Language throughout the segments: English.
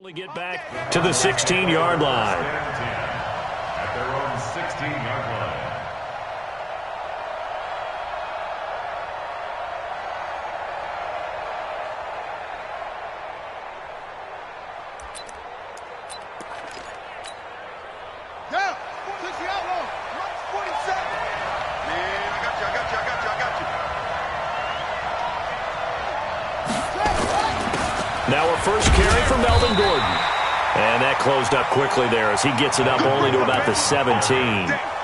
Get back to the 16-yard line. At their own 16-yard line. Yeah, 60 outlaw. 47. Man, I got you. Now a first carry for Melvin Gordon. And that closed up quickly there as he gets it up only to about the 17.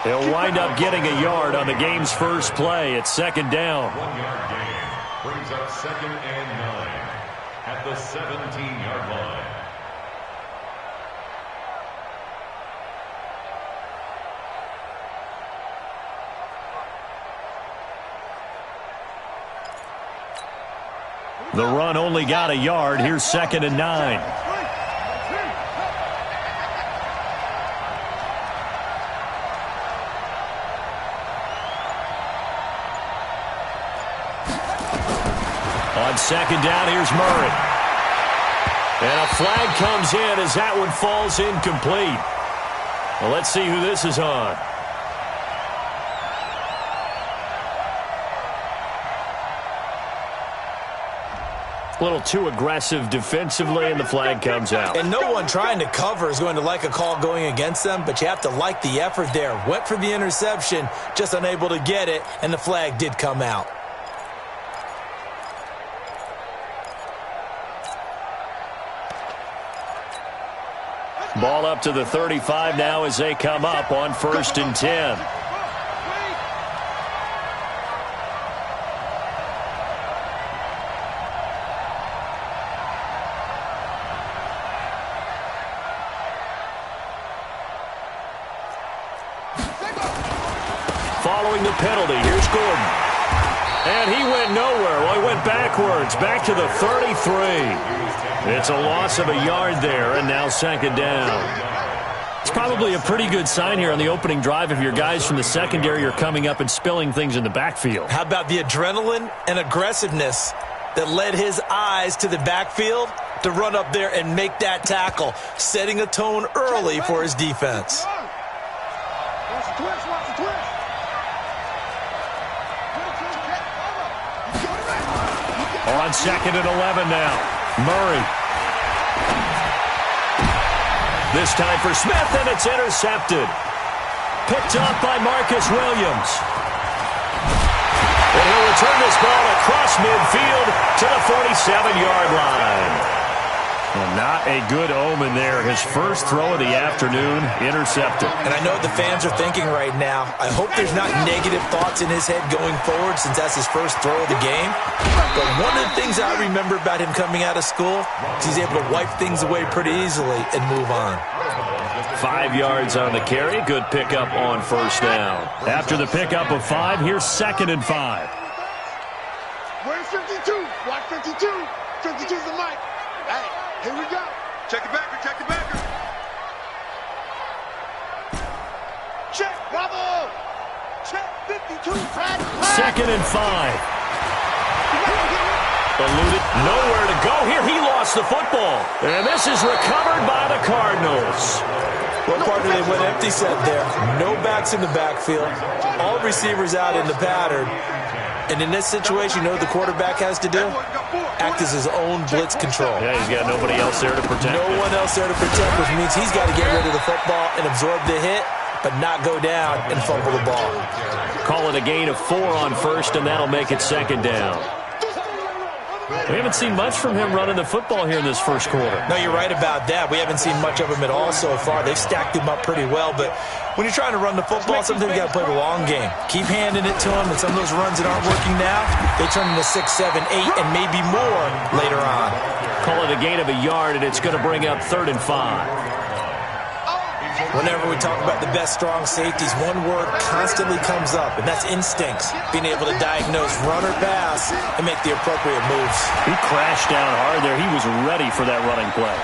He'll wind up getting a yard on the game's first play. It's second down. 1-yard gain brings up 2nd and 9 at the 17-yard line. The run only got a yard. Here's 2nd and 9. On 2nd down, here's Murray. And a flag comes in as that one falls incomplete. Well, let's see who this is on. A little too aggressive defensively, and the flag comes out. And no one trying to cover is going to like a call going against them, but you have to like the effort there. Went for the interception, just unable to get it, and the flag did come out. Ball up to the 35 now as they come up on 1st and 10. Following the penalty, here's Gordon. And he went nowhere. Well, he went backwards, back to the 33. It's a loss of a yard there, and now 2nd down. It's probably a pretty good sign here on the opening drive if your guys from the secondary are coming up and spilling things in the backfield. How about the adrenaline and aggressiveness that led his eyes to the backfield to run up there and make that tackle, setting a tone early for his defense. On 2nd and 11 now. Murray. This time for Smith, and it's intercepted. Picked up by Marcus Williams. And he'll return this ball across midfield to the 47-yard line. Well, not a good omen there. His first throw of the afternoon, intercepted. And I know what the fans are thinking right now. I hope there's not negative thoughts in his head going forward since that's his first throw of the game. But one of the things I remember about him coming out of school is he's able to wipe things away pretty easily and move on. 5 yards on the carry. Good pickup on 1st down. After the pickup of 5, here's 2nd and 5. Where's 52? Watch 52. 52's the mic. Hey, here we go. Check the backer, check the backer. Check, bravo. Check 52. 2nd and 5. Eluded, nowhere to go here. He lost the football. And this is recovered by the Cardinals. Well, partner, they went empty set there. No backs in the backfield. All receivers out in the pattern. And in this situation, you know what the quarterback has to do? Act as his own blitz control. Yeah, he's got nobody else there to protect No one else there to protect, which means he's got to get rid of the football and absorb the hit, but not go down and fumble the ball. Call it a gain of 4 on 1st, and that'll make it 2nd down. We haven't seen much from him running the football here in this first quarter. No, you're right about that. We haven't seen much of him at all so far. They've stacked him up pretty well, but when you're trying to run the football, sometimes you got to play the long game. Keep handing it to him, and some of those runs that aren't working now, they turn into 6, 7, 8, and maybe more later on. Call it a gain of a yard, and it's going to bring up 3rd and 5. Whenever we talk about the best strong safeties, one word constantly comes up, and that's instincts. Being able to diagnose run or pass and make the appropriate moves. He crashed down hard there. He was ready for that running play.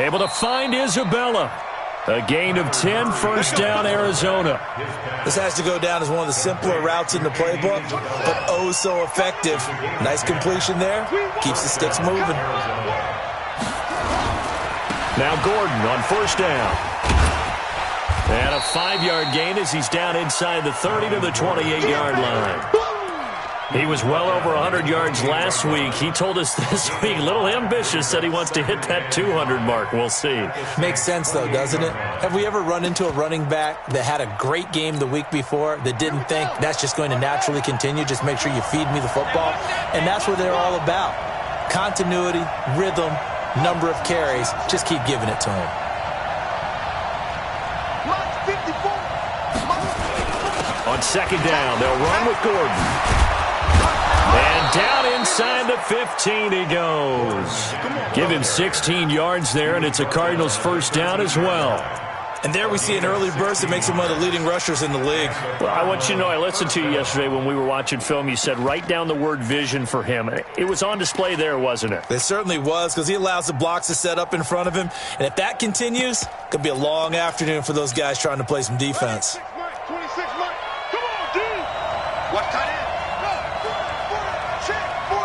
Able to find Isabella. A gain of 10, first down, Arizona. This has to go down as one of the simpler routes in the playbook, but oh so effective. Nice completion there. Keeps the sticks moving. Now Gordon on first down. And a 5-yard gain as he's down inside the 30 to the 28-yard line. He was well over 100 yards last week. He told us this week, a little ambitious, said he wants to hit that 200 mark. We'll see. Makes sense, though, doesn't it? Have we ever run into a running back that had a great game the week before that didn't think that's just going to naturally continue? Just make sure you feed me the football. And that's what they're all about. Continuity, rhythm, number of carries. Just keep giving it to him. On second down, they'll run with Gordon. And down inside the 15 he goes. Give him 16 yards there, and it's a Cardinals first down as well. And there we see an early burst that makes him one of the leading rushers in the league. Well, I want you to know, I listened to you yesterday when we were watching film. You said write down the word vision for him. It was on display there, wasn't it? It certainly was, because he allows the blocks to set up in front of him. And if that continues, it could be a long afternoon for those guys trying to play some defense. 26 Mike. Come on, D. What tight end? Go. Check. 40.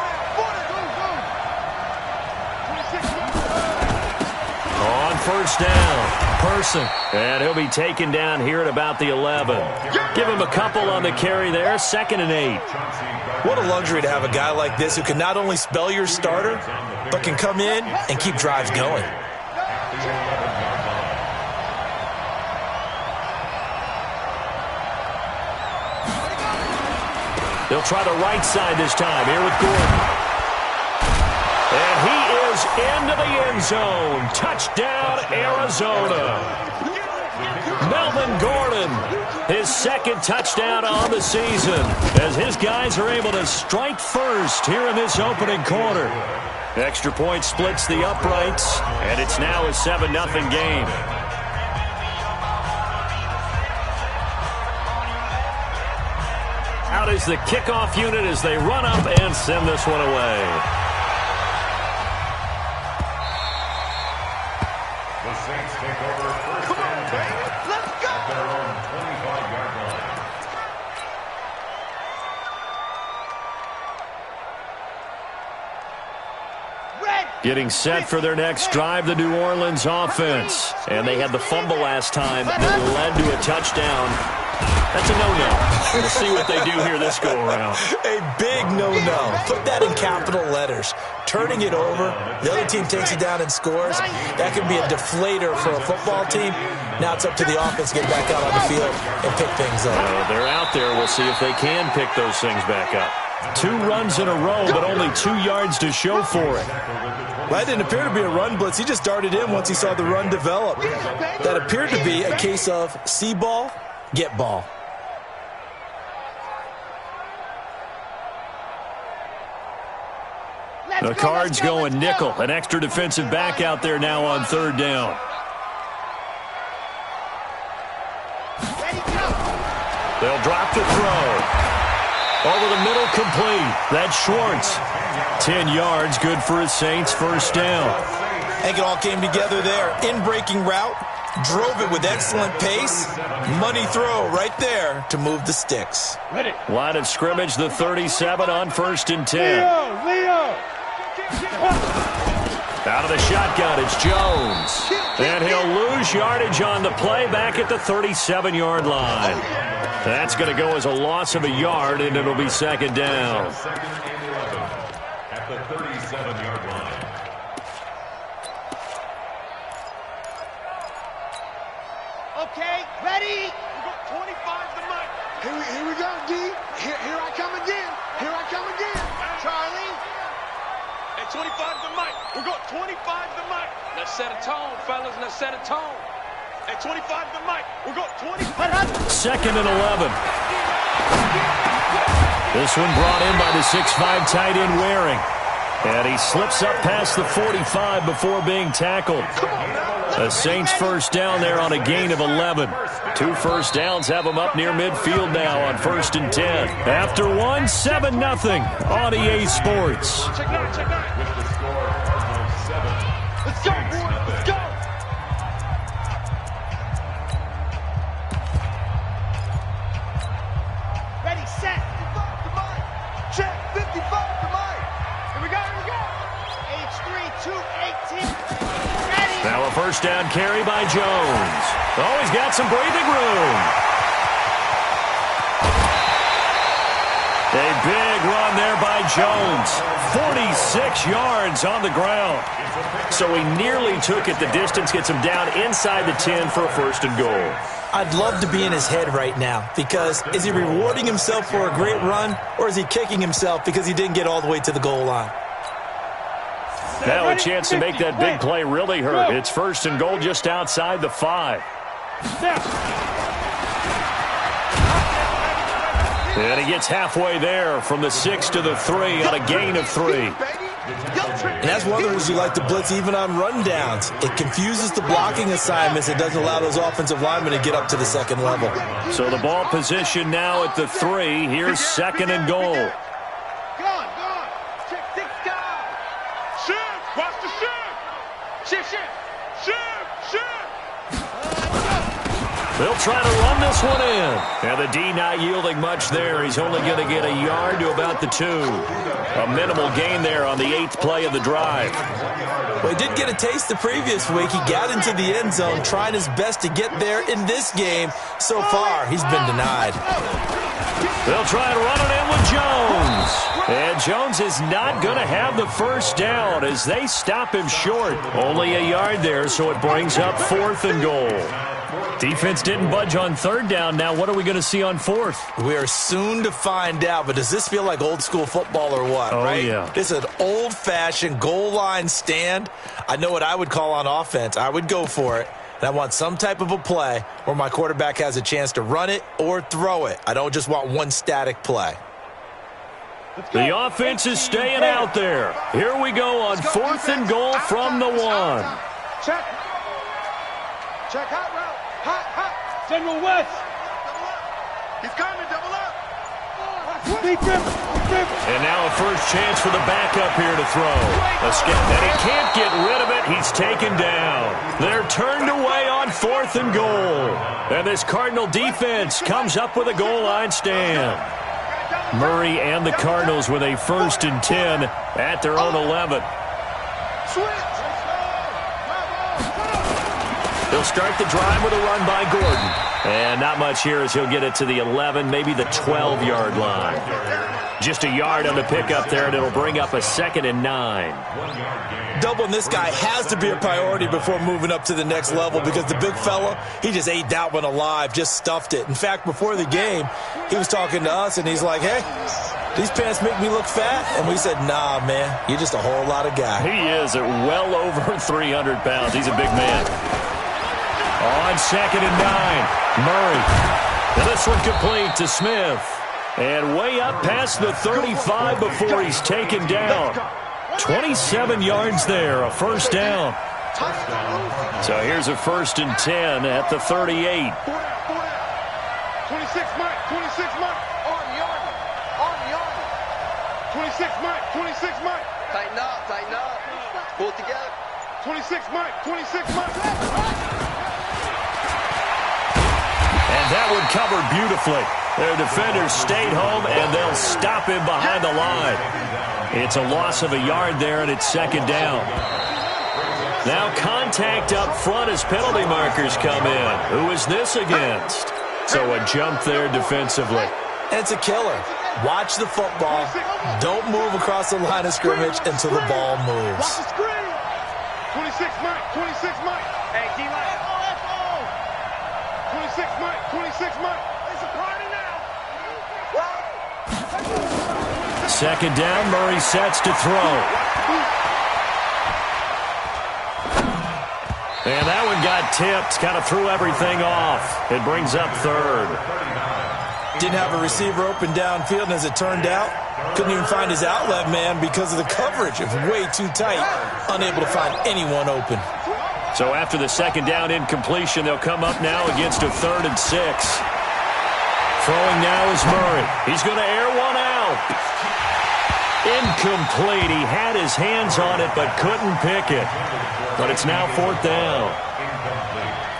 On first down, Person. And he'll be taken down here at about the 11. Give him a couple on the carry there, 2nd and 8. What a luxury to have a guy like this who can not only spell your starter, but can come in and keep drives going. They'll try the right side this time here with Gordon. And he is into the end zone. Touchdown, Arizona. Melvin Gordon, his 2nd touchdown on the season, as his guys are able to strike first here in this opening quarter. Extra point splits the uprights, and it's now a 7-0 game. Out is the kickoff unit as they run up and send this one away. The Saints take over first and 10 at their own 25-yard line. Getting set for their next drive, the New Orleans offense. And they had the fumble last time that led to a touchdown. That's a no-no. We'll see what they do here this go-around. A big no-no. Put that in capital letters. Turning it over, the other team takes it down and scores. That can be a deflator for a football team. Now it's up to the offense to get back out on the field and pick things up. They're out there. We'll see if they can pick those things back up. 2 runs in a row, but only 2 yards to show for it. That didn't appear to be a run blitz. He just darted in once he saw the run develop. That appeared to be a case of see ball, get ball. The Cards going nickel. An extra defensive back out there now on 3rd down. They'll drop the throw. Over the middle, complete. That's Schwartz. 10 yards, good for his Saints first down. I think it all came together there. In-breaking route, drove it with excellent pace. Money throw right there to move the sticks. Line of scrimmage, the 37 on 1st and 10. Leo. Out of the shotgun, it's Jones. And he'll lose yardage on the play back at the 37-yard line. That's going to go as a loss of a yard, and it'll be 2nd down. At the 37-yard line. Okay, ready? We got 25 to Mike. Here we go, D. Here I come again. Here I come again. Charlie. At 25 to Mike. We got 25 to Mike. Let's set a tone, fellas. Let's set a tone. At 25 to Mike. We got 25. 2nd and 11. This one brought in by the 6'5" tight end Waring. And he slips up past the 45 before being tackled. The Saints first down there on a gain of 11. 2 first downs have them up near midfield now on 1st and 10. After 1, 7-0 on EA Sports. With the score of 7. Let's go, boy. Let's go. First down carry by Jones. Oh, he's got some breathing room. A big run there by Jones. 46 yards on the ground. So he nearly took it the distance, gets him down inside the 10 for a first and goal. I'd love to be in his head right now because is he rewarding himself for a great run or is he kicking himself because he didn't get all the way to the goal line? Now a chance to make that big play really hurt. It's first and goal just outside the 5. And he gets halfway there from the 6 to the 3 on a gain of 3. And that's one of the reasons you like to blitz even on rundowns. It confuses the blocking assignments. It doesn't allow those offensive linemen to get up to the second level. So the ball position now at the 3. Here's second and goal. Go on. Check 6 guys. Shift. Watch the shift. Shift. They'll try to run this one in. And the D not yielding much there. He's only going to get a yard to about the 2. A minimal gain there on the 8th play of the drive. Well, he did get a taste the previous week. He got into the end zone, trying his best to get there in this game. So far, he's been denied. They'll try to run it in with Jones. And Jones is not going to have the first down as they stop him short. Only a yard there, so it brings up 4th and goal. Defense didn't budge on 3rd down. Now what are we going to see on 4th? We are soon to find out, but does this feel like old school football or what, Oh, right? yeah. This is an old-fashioned goal line stand. I know what I would call on offense. I would go for it. And I want some type of a play where my quarterback has a chance to run it or throw it. I don't just want one static play. The offense is staying out there. Here we go on 4th and goal from the 1. Check hot route. Hot. General West. He's coming, double up. And now a first chance for the backup here to throw. And he can't get rid of it. He's taken down. They're turned away on 4th and goal. And this Cardinal defense comes up with a goal line stand. Murray and the Cardinals with a 1st and 10 at their own 11. He'll start the drive with a run by Gordon. And not much here as he'll get it to the 11, maybe the 12-yard line. Just a yard on the pickup there, and it'll bring up a 2nd and 9. Doubling this guy has to be a priority before moving up to the next level because the big fella, he just ate that one alive, just stuffed it. In fact, before the game, he was talking to us, and he's like, hey, these pants make me look fat? And we said, nah, man, you're just a whole lot of guy. He is at well over 300 pounds. He's a big man. On 2nd and 9, Murray. And this one complete to Smith. And way up past the 35 before he's taken down. 27 yards there, a first down. So here's a 1st and 10 at the 38. 26 Mike. On the yard. 26 Mike. Tighten up. Pull it together. 26 Mike. And that one covered beautifully. Their defenders stayed home, and they'll stop him behind the line. It's a loss of a yard there, and it's 2nd down. Now contact up front as penalty markers come in. Who is this against? So a jump there defensively. And it's a killer. Watch the football. Don't move across the line of scrimmage until the ball moves. Watch the screen. 26 Mike. Hey, D-line. 26 Mike. It's a party now. 2nd down, Murray sets to throw. And that one got tipped, kind of threw everything off. It brings up 3rd. Didn't have a receiver open downfield, and as it turned out, couldn't even find his outlet man because of the coverage. It was way too tight, unable to find anyone open. So after the 2nd down incompletion, they'll come up now against a 3rd and 6. Throwing now is Murray. He's going to air one out. Incomplete. He had his hands on it but couldn't pick it. But it's now 4th down.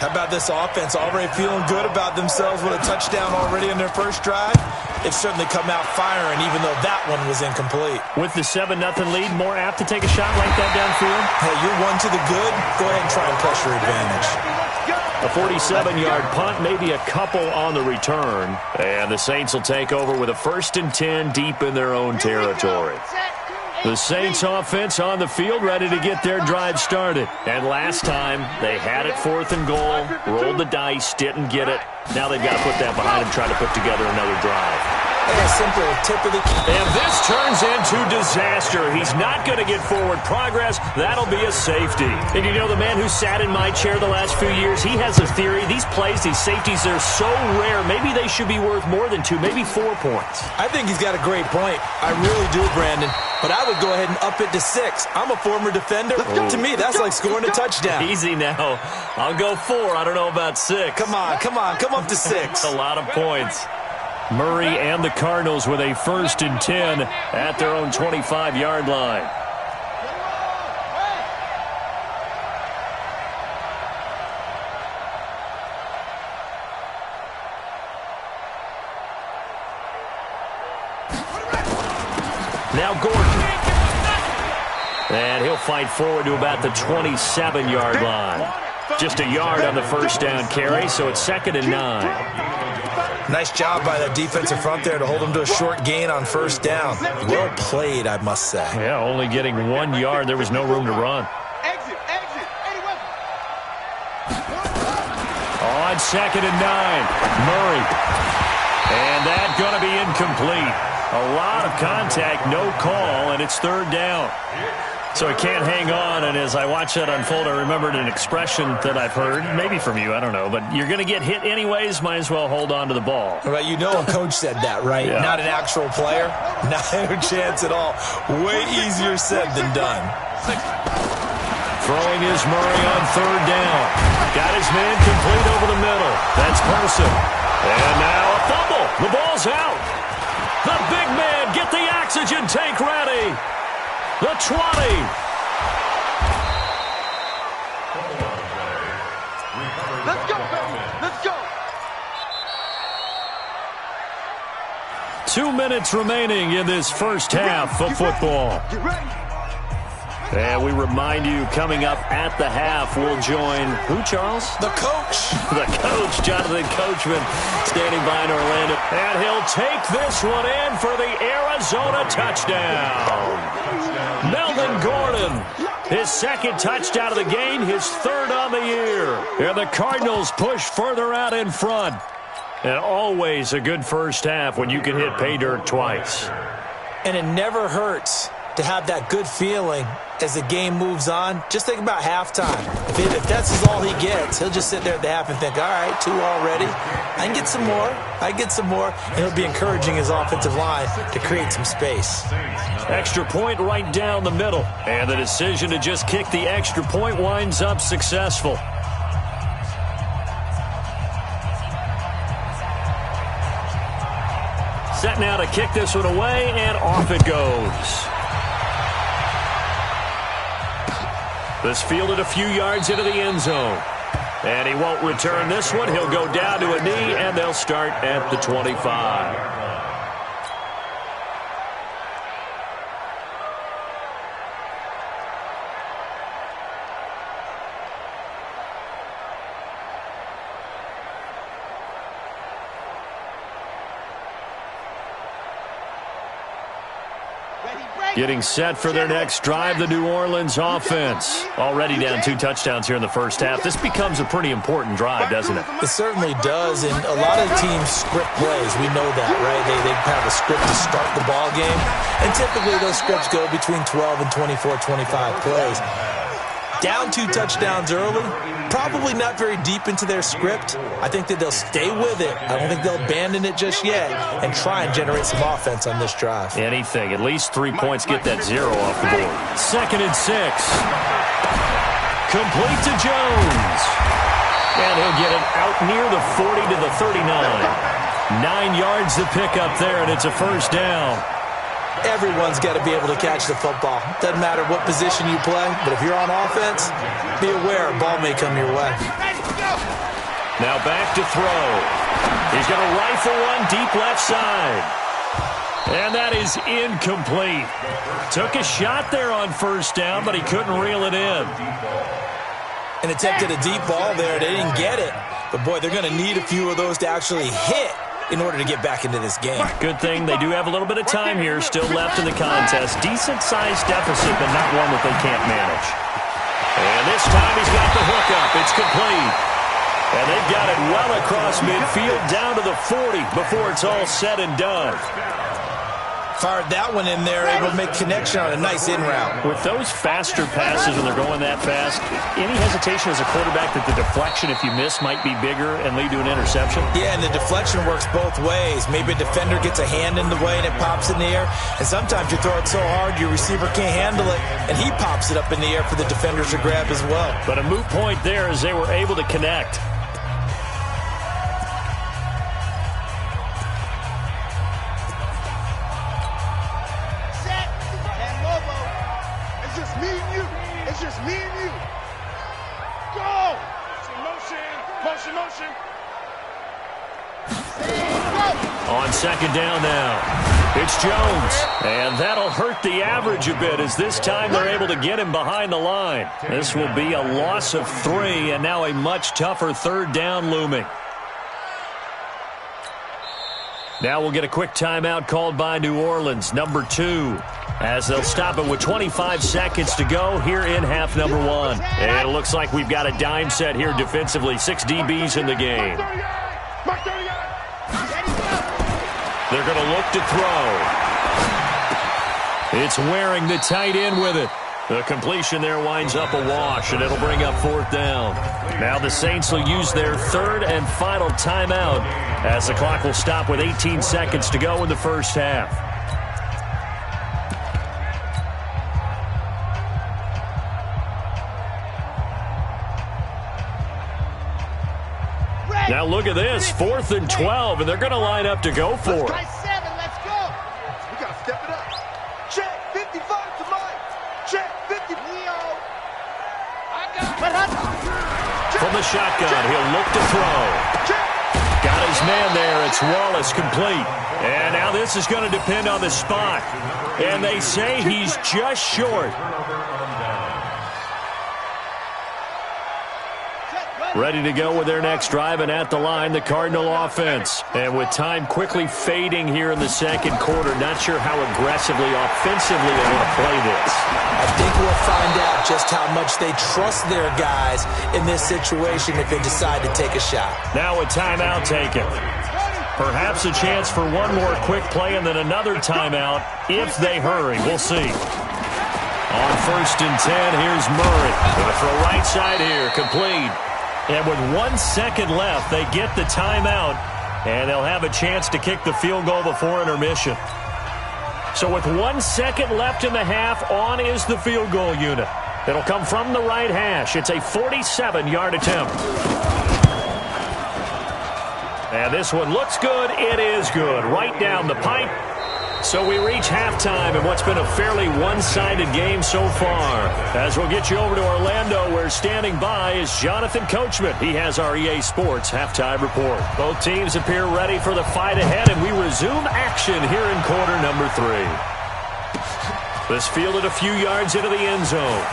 How about this offense? Already feeling good about themselves with a touchdown already in their first drive. They've certainly come out firing, even though that one was incomplete. With the 7-0 lead, more apt to take a shot like that downfield? Hey, you're one to the good. Go ahead and try and press your advantage. A 47-yard punt, maybe a couple on the return. And the Saints will take over with a 1st and 10 deep in their own territory. The Saints offense on the field, ready to get their drive started. And last time, they had it 4th and goal, rolled the dice, didn't get it. Now they've got to put that behind them, try to put together another drive. A simple tip of the key. And this turns into disaster. He's not going to get forward progress. That'll be a safety. And you know, the man who sat in my chair the last few years, he has a theory. These plays, these safeties, they're so rare. Maybe they should be worth more than 2, maybe 4 points. I think he's got a great point. I really do, Brandon. But I would go ahead and up it to 6. I'm a former defender. To me, that's like scoring a touchdown. Easy now. I'll go 4. I don't know about 6. Come on. Come up to 6. That's a lot of points. Murray and the Cardinals with a 1st and 10 at their own 25-yard line. Now Gordon. And he'll fight forward to about the 27-yard line. Just a yard on the first down carry, so it's 2nd and 9. Nice job by that defensive front there to hold him to a short gain on 1st down. Well played, I must say. Yeah, only getting 1 yard. There was no room to run. Exit. On 2nd and 9, Murray. And that's going to be incomplete. A lot of contact, no call, and it's 3rd down. So he can't hang on, and as I watched that unfold, I remembered an expression that I've heard, maybe from you, I don't know, but you're going to get hit anyways, might as well hold on to the ball. Well, you know a coach said that, right? Yeah. Not an actual player? Not a chance at all. Way easier said than done. Throwing is Murray on 3rd down. Got his man complete over the middle. That's Person. And now a fumble. The ball's out. The big man, get the oxygen tank ready. The 20. Let's go, baby. Let's go. 2 minutes remaining in this first half of football. Get ready. And we remind you, coming up at the half, we'll join who, Charles? The coach. The coach, Jonathan Coachman, standing by in Orlando. And he'll take this one in for the Arizona touchdown. Melvin Gordon, his 2nd touchdown of the game, his 3rd on the year. And the Cardinals push further out in front. And always a good first half when you can hit pay dirt twice. And it never hurts to have that good feeling as the game moves on. Just think about halftime. If that's all he gets, he'll just sit there at the half and think, all right, 2 already. I can get some more. And he'll be encouraging his offensive line to create some space. Extra point right down the middle. And the decision to just kick the extra point winds up successful. Set now to kick this one away, and off it goes. This fielded a few yards into the end zone. And he won't return this one. He'll go down to a knee, and they'll start at the 25. Getting set for their next drive, the New Orleans offense. Already down 2 touchdowns here in the first half. This becomes a pretty important drive, doesn't it? It certainly does, and a lot of teams script plays. We know that, right? They have a script to start the ball game, and typically those scripts go between 12 and 24, 25 plays. Down 2 touchdowns early, probably not very deep into their script. I think that they'll stay with it. I don't think they'll abandon it just yet and try and generate some offense on this drive. Anything. At least 3 points, get that 0 off the board. 2nd and 6. Complete to Jones. And he'll get it out near the 40 to the 39. 9 yards to pick up there, and it's a first down. Everyone's got to be able to catch the football. Doesn't matter what position you play, but if you're on offense, be aware a ball may come your way. Ready, go. Now back to throw. He's going to rifle one deep left side. And that is incomplete. Took a shot there on first down, but he couldn't reel it in. And attempted a deep ball there. They didn't get it. But, boy, they're going to need a few of those to actually hit in order to get back into this game. Good thing they do have a little bit of time here still left in the contest. Decent-sized deficit, but not one that they can't manage. And this time he's got the hook up. It's complete. And they've got it well across midfield down to the 40 before it's all said and done. Fired that one in there, able to make connection on a nice in route. With those faster passes when they're going that fast, any hesitation as a quarterback that the deflection, if you miss, might be bigger and lead to an interception? Yeah, and the deflection works both ways. Maybe a defender gets a hand in the way and it pops in the air. And sometimes you throw it so hard your receiver can't handle it, and he pops it up in the air for the defenders to grab as well. But a moot point there as they were able to connect. On second down now, it's Jones, and that'll hurt the average a bit as this time they're able to get him behind the line. This will be a loss of 3, and now a much tougher third down looming. Now we'll get a quick timeout called by New Orleans, number 2, as they'll stop it with 25 seconds to go here in half number 1. And it looks like we've got a dime set here defensively, 6 DBs in the game. They're going to look to throw. It's wearing the tight end with it. The completion there winds up a wash, and it'll bring up 4th down. Now the Saints will use their 3rd and final timeout as the clock will stop with 18 seconds to go in the first half. Now look at this, 4th and 12, and they're going to line up to go for it. Let's go. We got to step it up. Check 55 to Mike. Check 50. Leo. From the shotgun, he'll look to throw. Got his man there. It's Wallace complete. And now this is going to depend on the spot. And they say he's just short. Ready to go with their next drive, and at the line, the Cardinal offense. And with time quickly fading here in the second quarter, not sure how aggressively, offensively they want to play this. I think we'll find out just how much they trust their guys in this situation if they decide to take a shot. Now a timeout taken. Perhaps a chance for one more quick play and then another timeout if they hurry. We'll see. On 1st and 10, here's Murray. Going to throw right side here, complete. And with 1 second left, they get the timeout, and they'll have a chance to kick the field goal before intermission. So with 1 second left in the half, on is the field goal unit. It'll come from the right hash. It's a 47-yard attempt. And this one looks good. It is good. Right down the pipe. So we reach halftime in what's been a fairly one-sided game so far. As we'll get you over to Orlando, where standing by is Jonathan Coachman. He has our EA Sports halftime report. Both teams appear ready for the fight ahead, and we resume action here in quarter number 3. This fielded a few yards into the end zone.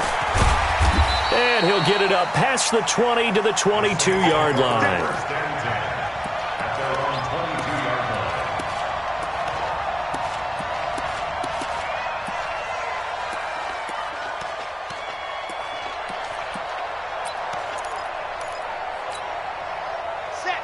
And he'll get it up past the 20 to the 22-yard line.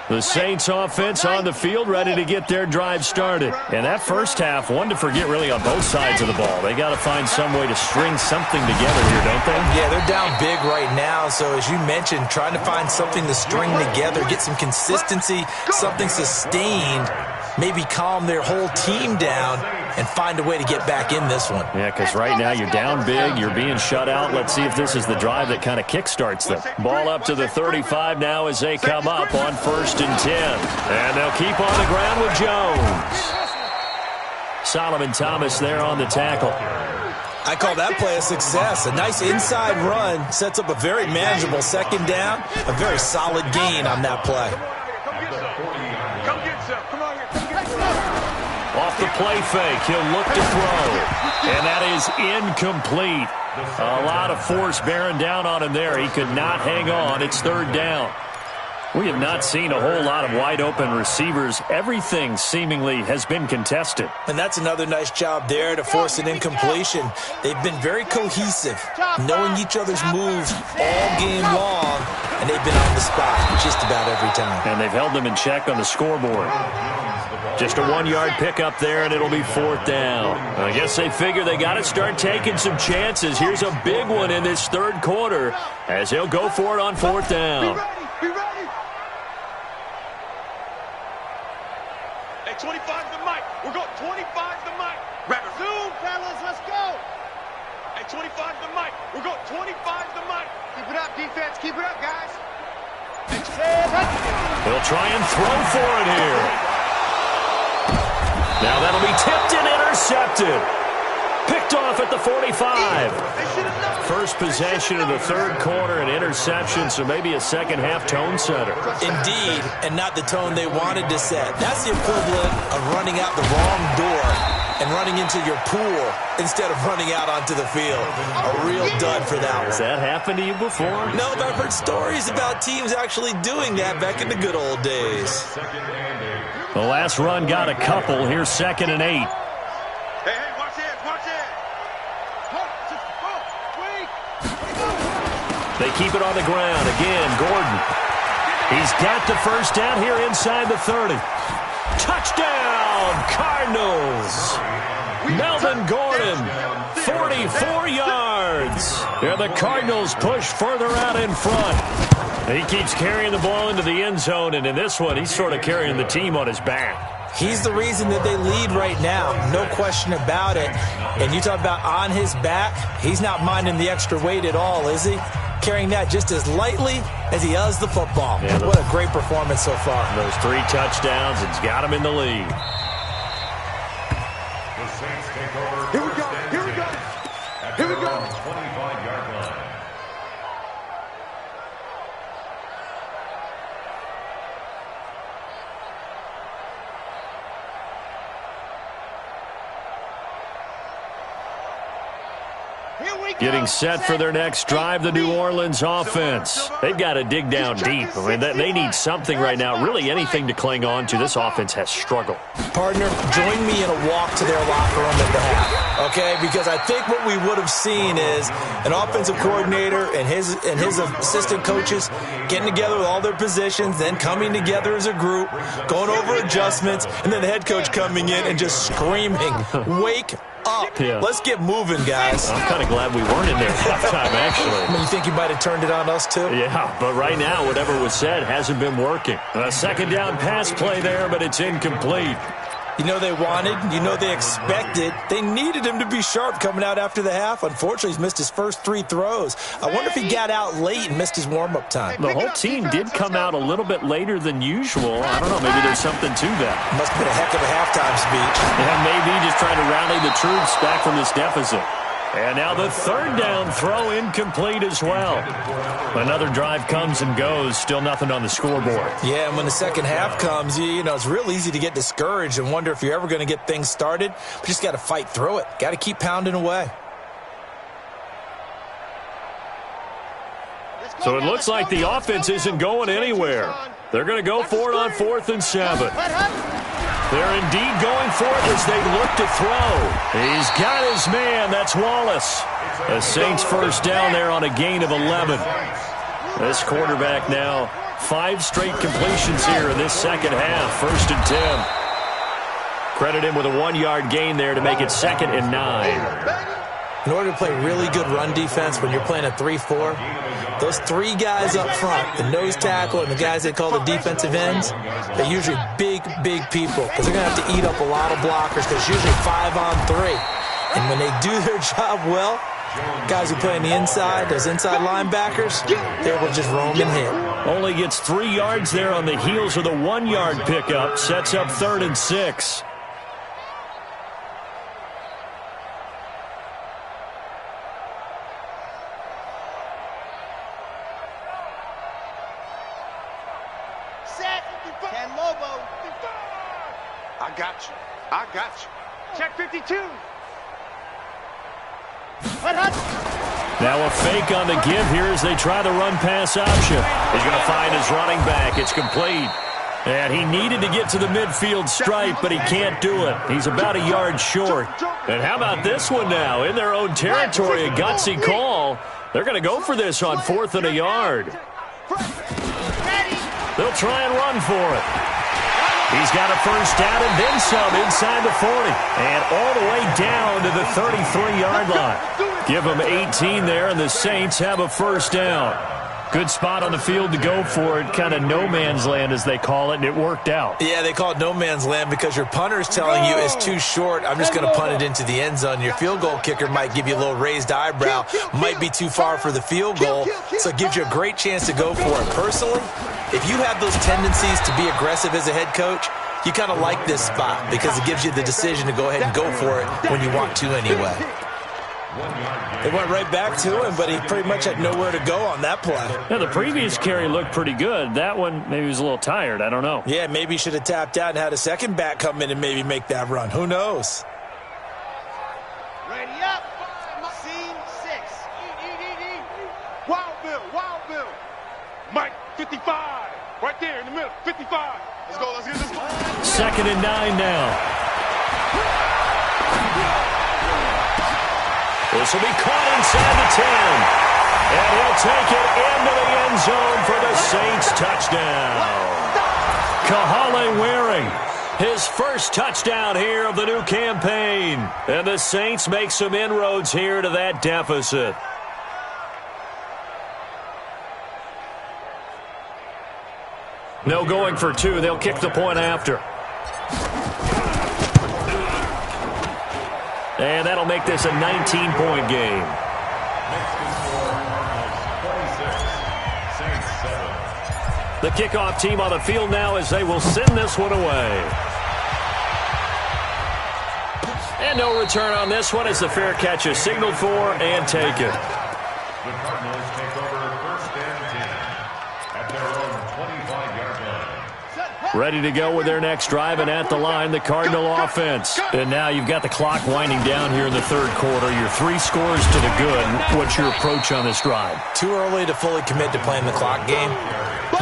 The Saints offense on the field, ready to get their drive started. And that first half, one to forget really on both sides of the ball. They got to find some way to string something together here, don't they? Yeah, they're down big right now. So as you mentioned, trying to find something to string together, get some consistency, something sustained, maybe calm their whole team down and find a way to get back in this one. Yeah, because right now you're down big, you're being shut out. Let's see if this is the drive that kind of kickstarts them. Ball up to the 35 now as they come up on 1st and 10. And they'll keep on the ground with Jones. Solomon Thomas there on the tackle. I call that play a success. A nice inside run sets up a very manageable second down, a very solid gain on that play. Come get some. Come on here. Come get some. Off the play fake, he'll look to throw. And that is incomplete. A lot of force bearing down on him there. He could not hang on. It's third down. We have not seen a whole lot of wide-open receivers. Everything seemingly has been contested. And that's another nice job there to force an incompletion. They've been very cohesive, knowing each other's moves all game long, and they've been on the spot just about every time. And they've held them in check on the scoreboard. Just a 1-yard pickup there, and it'll be fourth down. I guess they figure they got to start taking some chances. Here's a big one in this third quarter as he'll go for it on fourth down. Be ready. 25 to Mike. We're going 25 to Mike. Grab it. Zoom, fellas, let's go. Hey, 25 to Mike. We're going 25 to Mike. Keep it up, defense. Keep it up, guys. He'll try and throw for it here. Now that'll be tipped and intercepted. Picked off at the 45. First possession of the third quarter, an interception, so maybe a second-half tone setter. Indeed, and not the tone they wanted to set. That's the equivalent of running out the wrong door and running into your pool instead of running out onto the field. A real dud for that one. Has that happened to you before? No, but I've heard stories about teams actually doing that back in the good old days. The last run got a couple. Here's 2nd and 8. Hey, watch this. Watch this. They keep it on the ground. Again, Gordon. He's got the first down here inside the 30. Touchdown, Cardinals. Melvin Gordon, 44 yards. Yeah, the Cardinals push further out in front. He keeps carrying the ball into the end zone, and in this one, he's sort of carrying the team on his back. He's the reason that they lead right now, no question about it. And you talk about on his back, he's not minding the extra weight at all, is he? Carrying that just as lightly as he does the football. Yeah, what a great performance so far. Those 3 touchdowns, it's got him in the lead. The Saints take over. Here we go. Here we go. Here we go. 25-yard line. Getting set for their next drive, the New Orleans offense. They've got to dig down deep. I mean, they need something right now, really anything to cling on to. This offense has struggled. Partner, join me in a walk to their locker room at the half, okay? Because I think what we would have seen is an offensive coordinator and his assistant coaches getting together with all their positions, then coming together as a group, going over adjustments, and then the head coach coming in and just screaming, wake up. Yeah. Let's get moving, guys. I'm kind of glad we weren't in there at halftime, actually. I mean, you think you might have turned it on us, too? Yeah, but right now, whatever was said hasn't been working. A second down pass play there, but it's incomplete. You know they wanted, you know they expected. They needed him to be sharp coming out after the half. Unfortunately, he's missed his first 3 throws. I wonder if he got out late and missed his warm-up time. The whole team did come out a little bit later than usual. I don't know, maybe there's something to that. Must have been a heck of a halftime speech. Yeah, maybe just trying to rally the troops back from this deficit. And now the third down throw incomplete as well. Another drive comes and goes, still nothing on the scoreboard. Yeah, and when the second half comes, you know, it's real easy to get discouraged and wonder if you're ever going to get things started. But you just got to fight through it. Got to keep pounding away. So it looks like the offense isn't going anywhere. They're going to go for it on 4th and 7. They're indeed going for it as they look to throw. He's got his man. That's Wallace. The Saints first down there on a gain of 11. This quarterback now 5 straight completions here in this second half. 1st and 10. Credit him with a 1-yard gain there to make it 2nd and 9. In order to play really good run defense when you're playing a 3-4, those 3 guys up front, the nose tackle and the guys they call the defensive ends, they're usually big people because they're going to have to eat up a lot of blockers because it's usually 5 on 3. And when they do their job well, guys who play on the inside, those inside linebackers, they're able to just roam and hit. Only gets 3 yards there on the heels of the 1-yard pickup. Sets up 3rd and 6. Ken Lobo. I got you. I got you. Check 52. Hut, hut. Now a fake on the give here as they try the run-pass option. He's going to find his running back. It's complete. And he needed to get to the midfield stripe, but he can't do it. He's about a yard short. And how about this one now? In their own territory, a gutsy call. They're going to go for this on 4th and a yard. They'll try and run for it. He's got a first down and then some inside the 40. And all the way down to the 33-yard line. Give them 18 there, and the Saints have a first down. Good spot on the field to go for it, kind of no man's land as they call it, and it worked out. Yeah, they call it no man's land because your punter's telling you it's too short. I'm just going to punt it into the end zone. Your field goal kicker might give you a little raised eyebrow, might be too far for the field goal, so it gives you a great chance to go for it. Personally, if you have those tendencies to be aggressive as a head coach, you kind of like this spot because it gives you the decision to go ahead and go for it when you want to anyway. They went right back to him, but he pretty much had nowhere to go on that play. Yeah, the previous carry looked pretty good. That one, maybe he was a little tired. I don't know. Yeah, maybe he should have tapped out and had a second back come in and maybe make that run. Who knows? Ready up. Scene 6. Wild Bill, Wild Bill. Mike, 55. Right there in the middle, 55. Let's go, let's get this going. 2nd and 9 now. This will be caught inside the 10. And he'll take it into the end zone for the Saints touchdown. Kahale Waring, his first touchdown here of the new campaign. And the Saints make some inroads here to that deficit. No going for 2. They'll kick the point after. And that'll make this a 19-point game. The kickoff team on the field now as they will send this one away. And no return on this one as the fair catch is signaled for and taken. The Cardinals take over 1st and 10 at their own 25-yard line. Ready to go with their next drive, and at the line, the Cardinal offense. And now you've got the clock winding down here in the 3rd quarter. Your 3 scores to the good. What's your approach on this drive? Too early to fully commit to playing the clock game.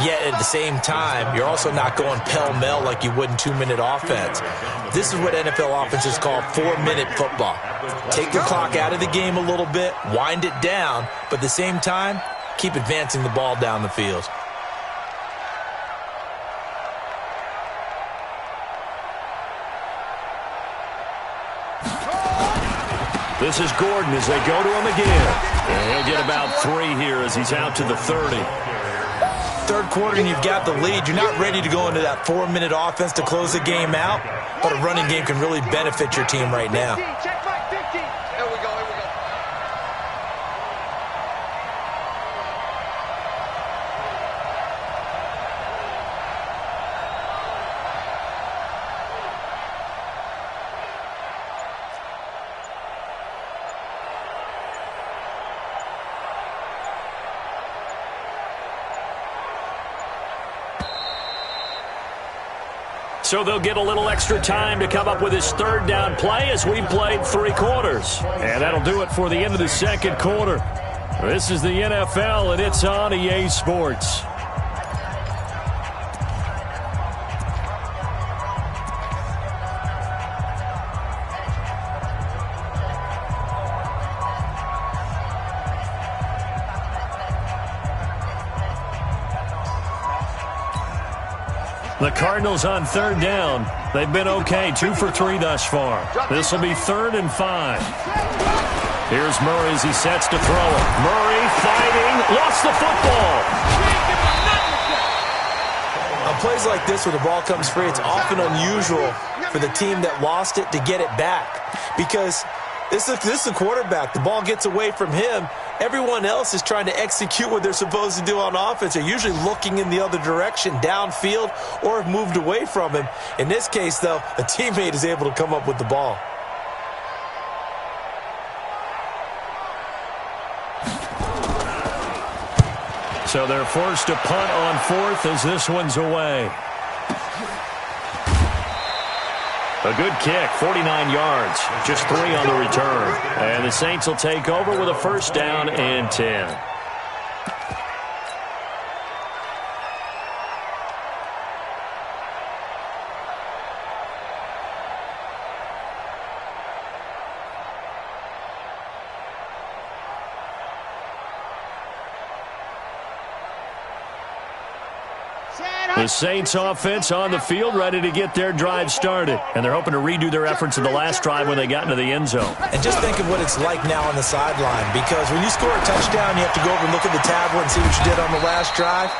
Yet at the same time, you're also not going pell-mell like you would in 2-minute offense. This is what NFL offenses call 4-minute football. Take the clock out of the game a little bit, wind it down, but at the same time, keep advancing the ball down the field. This is Gordon as they go to him again. And he'll get about 3 here as he's out to the 30. 3rd quarter and you've got the lead. You're not ready to go into that 4-minute offense to close the game out, but a running game can really benefit your team right now. Check back 50. Here we go, here we go. So they'll get a little extra time to come up with his 3rd down play as we've played 3 quarters. And that'll do it for the end of the 2nd quarter. This is the NFL, and it's on EA Sports. The Cardinals on 3rd down. They've been okay, 2 for 3 thus far. This will be 3rd and 5. Here's Murray as he sets to throw it. Murray fighting, lost the football. On plays like this where the ball comes free, it's often unusual for the team that lost it to get it back because this is the quarterback. The ball gets away from him. Everyone else is trying to execute what they're supposed to do on offense. They're usually looking in the other direction, downfield, or have moved away from him. In this case, though, a teammate is able to come up with the ball. So they're forced to punt on 4th as this one's away. A good kick, 49 yards, just 3 on the return. And the Saints will take over with a first down and 10. The Saints offense on the field, ready to get their drive started. And they're hoping to redo their efforts in the last drive when they got into the end zone. And just think of what it's like now on the sideline, because when you score a touchdown, you have to go over and look at the tablet and see what you did on the last drive.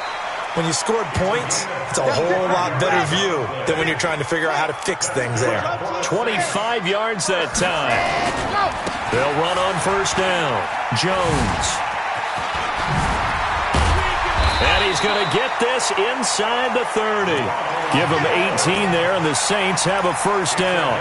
When you scored points, it's a whole lot better view than when you're trying to figure out how to fix things there. 25 yards that time. They'll run on first down. Jones. And he's going to get this inside the 30. Give him 18 there, and the Saints have a first down.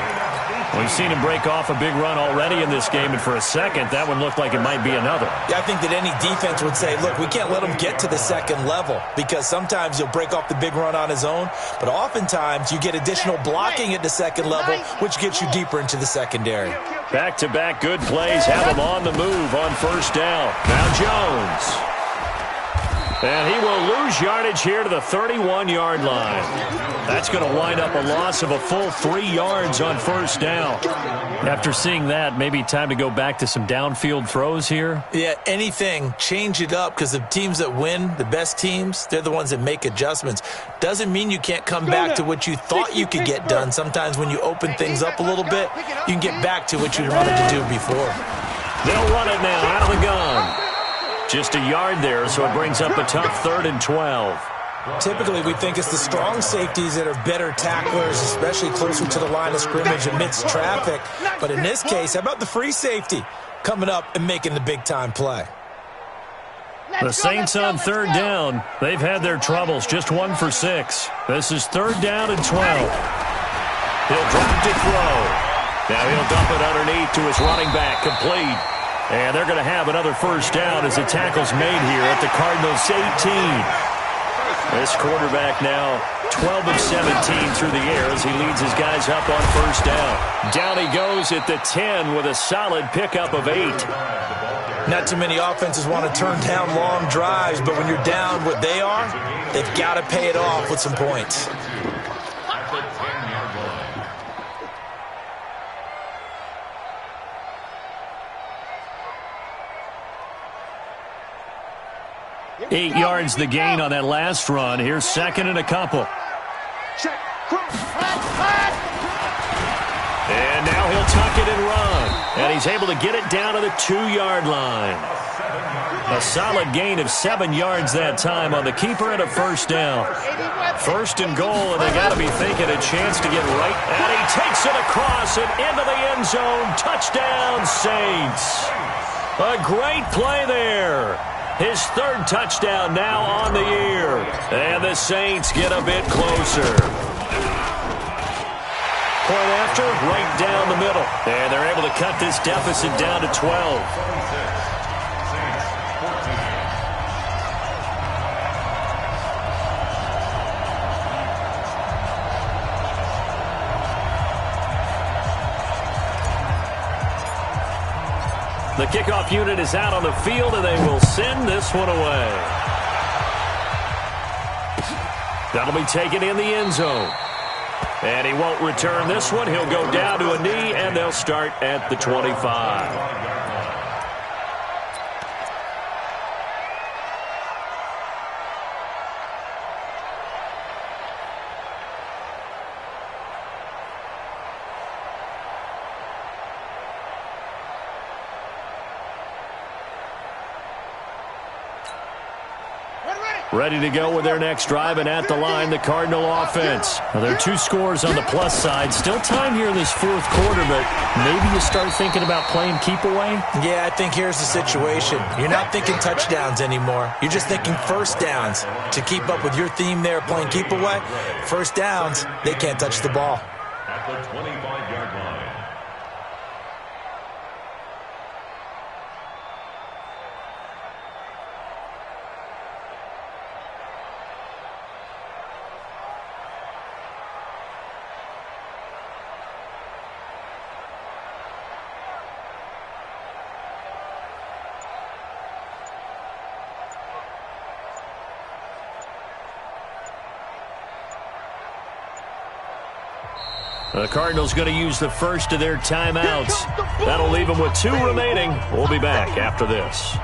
We've seen him break off a big run already in this game, and for a second, that one looked like it might be another. Yeah, I think that any defense would say, look, we can't let him get to the second level, because sometimes he'll break off the big run on his own, but oftentimes you get additional blocking at the second level, which gets you deeper into the secondary. Back-to-back good plays have him on the move on first down. Now Jones. And he will lose yardage here to the 31-yard line. That's going to wind up a loss of a full 3 yards on first down. After seeing that, maybe time to go back to some downfield throws here. Yeah, anything. Change it up, because the teams that win, the best teams, they're the ones that make adjustments. Doesn't mean you can't come back to what you thought you could get done. Sometimes when you open things up a little bit, you can get back to what you wanted to do before. They'll run it now out of the gun. Just a yard there, so it brings up a tough 3rd and 12. Typically, we think it's the strong safeties that are better tacklers, especially closer to the line of scrimmage amidst traffic. But in this case, how about the free safety coming up and making the big-time play? The Saints on 3rd down. They've had their troubles, just 1 for 6. This is 3rd down and 12. He'll drop to throw. Now he'll dump it underneath to his running back, complete. And they're going to have another first down as the tackle's made here at the Cardinals' 18. This quarterback now 12 of 17 through the air as he leads his guys up on first down. Down he goes at the 10 with a solid pickup of 8. Not too many offenses want to turn down long drives, but when you're down what they are, they've got to pay it off with some points. Eight yards the gain on that last run. Here's 2nd and a couple. And now he'll tuck it and run. And he's able to get it down to the 2-yard line. A solid gain of 7 yards that time on the keeper and a first down. 1st and goal, and they got to be thinking a chance to get right. And he takes it across and into the end zone. Touchdown, Saints. A great play there. His 3rd touchdown now on the year. And the Saints get a bit closer. Point after, right down the middle. And they're able to cut this deficit down to 12. The kickoff unit is out on the field, and they will send this one away. That'll be taken in the end zone. And he won't return this one. He'll go down to a knee, and they'll start at the 25. Ready to go with their next drive, and at the line, the Cardinal offense. Now, there are 2 scores on the plus side. Still time here in this 4th quarter, but maybe you start thinking about playing keep away? Yeah, I think here's the situation. You're not thinking touchdowns anymore. You're just thinking first downs. To keep up with your theme there, playing keep away, first downs, they can't touch the ball. At the 25-yard line. The Cardinals going to use the first of their timeouts. That'll leave them with 2 remaining. We'll be back after this.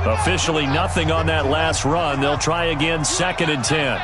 Officially nothing on that last run. They'll try again, 2nd and 10.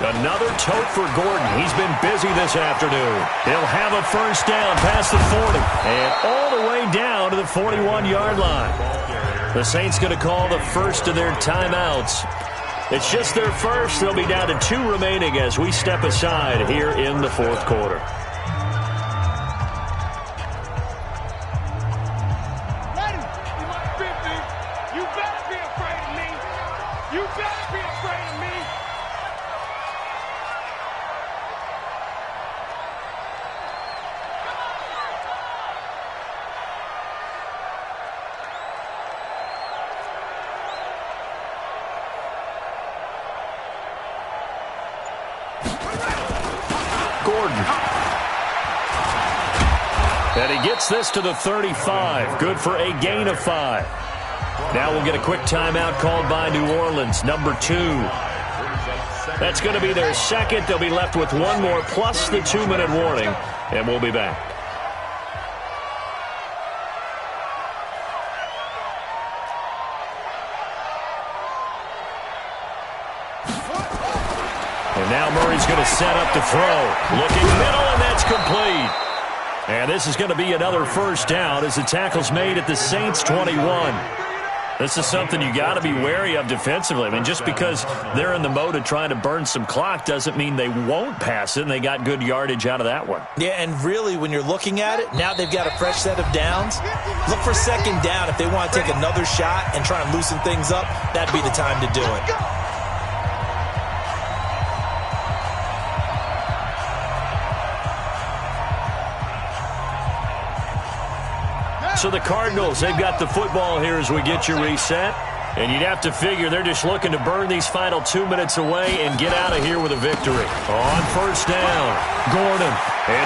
Another tote for Gordon. He's been busy this afternoon. He'll have a first down past the 40 and all the way down to the 41-yard line. The Saints going to call the first of their timeouts. It's just their first. They'll be down to 2 remaining as we step aside here in the 4th quarter. And he gets this to the 35. Good for a gain of 5. Now we'll get a quick timeout called by New Orleans, number 2. That's going to be their second. They'll be left with 1 more plus the 2-minute warning, and we'll be back. And now Murray's going to set up to throw. Looking middle, and that's complete. And this is going to be another first down as the tackle's made at the Saints' 21. This is something you got to be wary of defensively. I mean, just because they're in the mode of trying to burn some clock doesn't mean they won't pass it, and they got good yardage out of that one. Yeah, and really, when you're looking at it, now they've got a fresh set of downs. Look for 2nd down. If they want to take another shot and try and loosen things up, that'd be the time to do it. So the Cardinals, they've got the football here as we get you reset. And you'd have to figure they're just looking to burn these final 2 minutes away and get out of here with a victory. On first down, Gordon.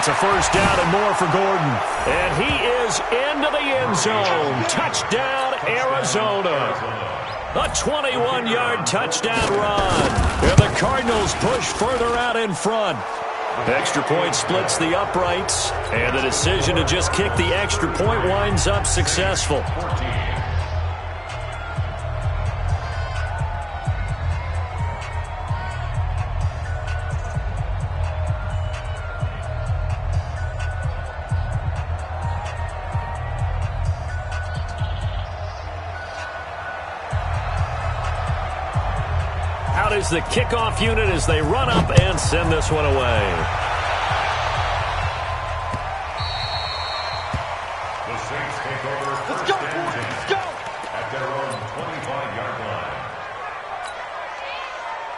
It's a first down and more for Gordon. And he is into the end zone. Touchdown, Arizona. A 21-yard touchdown run. And the Cardinals push further out in front. Extra point splits the uprights, and the decision to just kick the extra point winds up successful. Out is the kickoff unit as they run up and send this one away. The Saints take over. Let's go, boys. Let's go. At their own 25-yard line.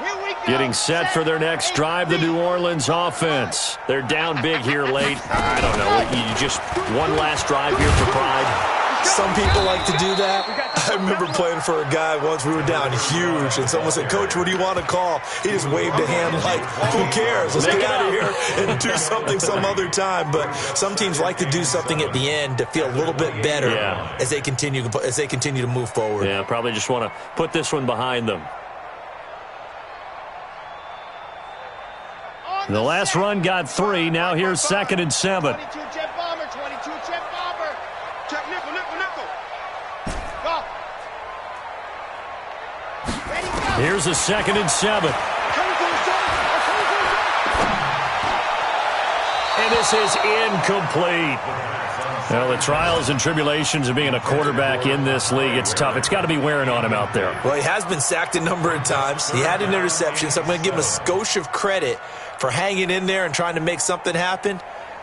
Here we go. Getting set for their next drive, the New Orleans offense. They're down big here late. I don't know. You just one last drive here for pride. Some people like to do that. I remember playing for a guy once. We were down huge, and someone said, "Coach, what do you want to call?" He just waved a hand like, "Who cares? Let's get out of here and do something some other time." But some teams like to do something at the end to feel a little bit better as they continue to move forward. Yeah, probably just want to put this one behind them. The last run got 3. Now here's 2nd and 7. 22 jet bomber, 22 jet bomber. Check nickel, nickel, nickel. Go. Ready, go. Here's a 2nd and 7. And this is incomplete. Well, the trials and tribulations of being a quarterback in this league, it's tough. It's got to be wearing on him out there. Well, he has been sacked a number of times. He had an interception, so I'm going to give him a skosh of credit for hanging in there and trying to make something happen,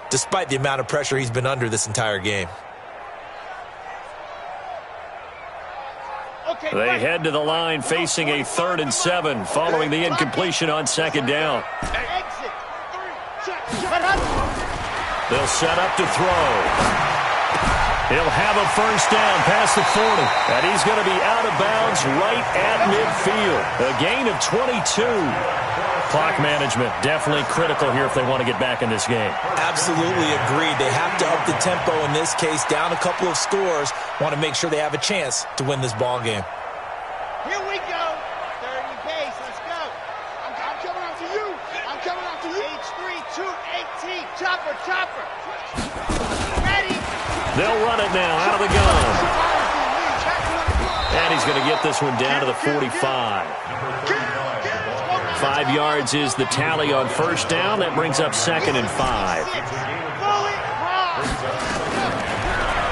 despite the amount of pressure he's been under this entire game. They head to the line facing a 3rd and 7 following the incompletion on 2nd down. Exit. 3, check. They'll set up to throw. He'll have a first down past the 40. And he's going to be out of bounds right at midfield. A gain of 22. Clock management definitely critical here if they want to get back in this game. Absolutely agreed. They have to up the tempo in this case, down a couple of scores. Want to make sure they have a chance to win this ball game. Here we go. 30 pace. Let's go. I'm coming after you. I'm coming after you. H3, 218. Chopper, chopper. Ready. They'll run it now out of the gun. And he's going to get this one down to the 45. 5 yards is the tally on first down. That brings up 2nd and 5.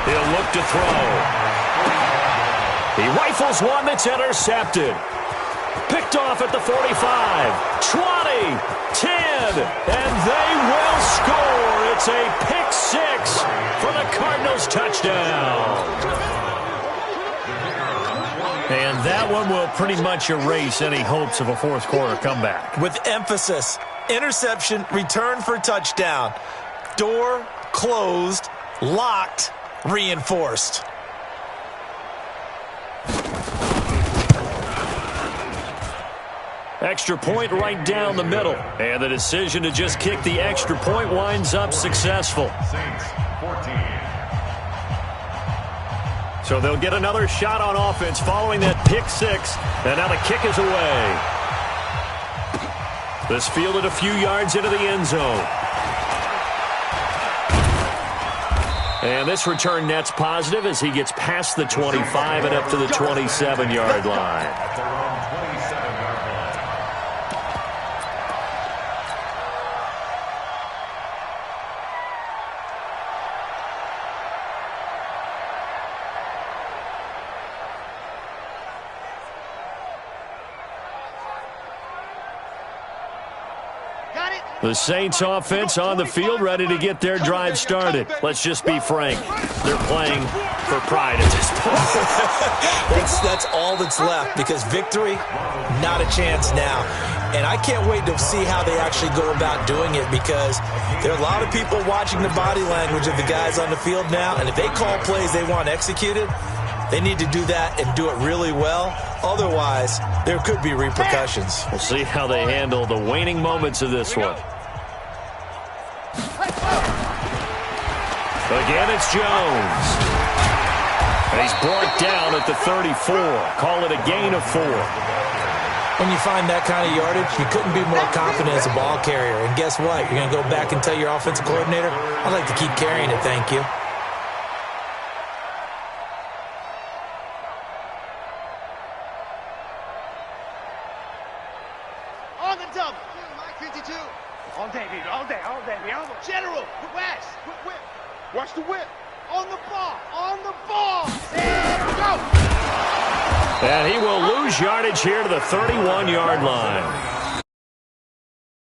He'll look to throw. He rifles one that's intercepted. Picked off at the 45, 20, 10, and they will score. It's a pick six for the Cardinals touchdown. And that one will pretty much erase any hopes of a fourth quarter comeback. With emphasis, interception, return for touchdown. Door closed, locked, reinforced. Extra point right down the middle. And the decision to just kick the extra point winds up successful. Saints 14. So they'll get another shot on offense following that pick six. And now the kick is away. This fielded a few yards into the end zone. And this return net's positive as he gets past the 25 and up to the 27-yard line. At their own 27-yard line. The Saints offense on the field ready to get their drive started. Let's just be frank. They're playing for pride at this point. That's all that's left because victory, not a chance now. And I can't wait to see how they actually go about doing it because there are a lot of people watching the body language of the guys on the field now. And if they call plays they want executed, they need to do that and do it really well. Otherwise, there could be repercussions. We'll see how they handle the waning moments of this one. Again, it's Jones. And he's brought down at the 34. Call it a gain of 4. When you find that kind of yardage, you couldn't be more confident as a ball carrier. And guess what? You're going to go back and tell your offensive coordinator, I'd like to keep carrying it, thank you. On the double. Mike 52. All day, baby. All day. All day. General. West. Whip. Watch the whip. On the ball. On the ball. And go. And he will lose yardage here to the 31-yard line.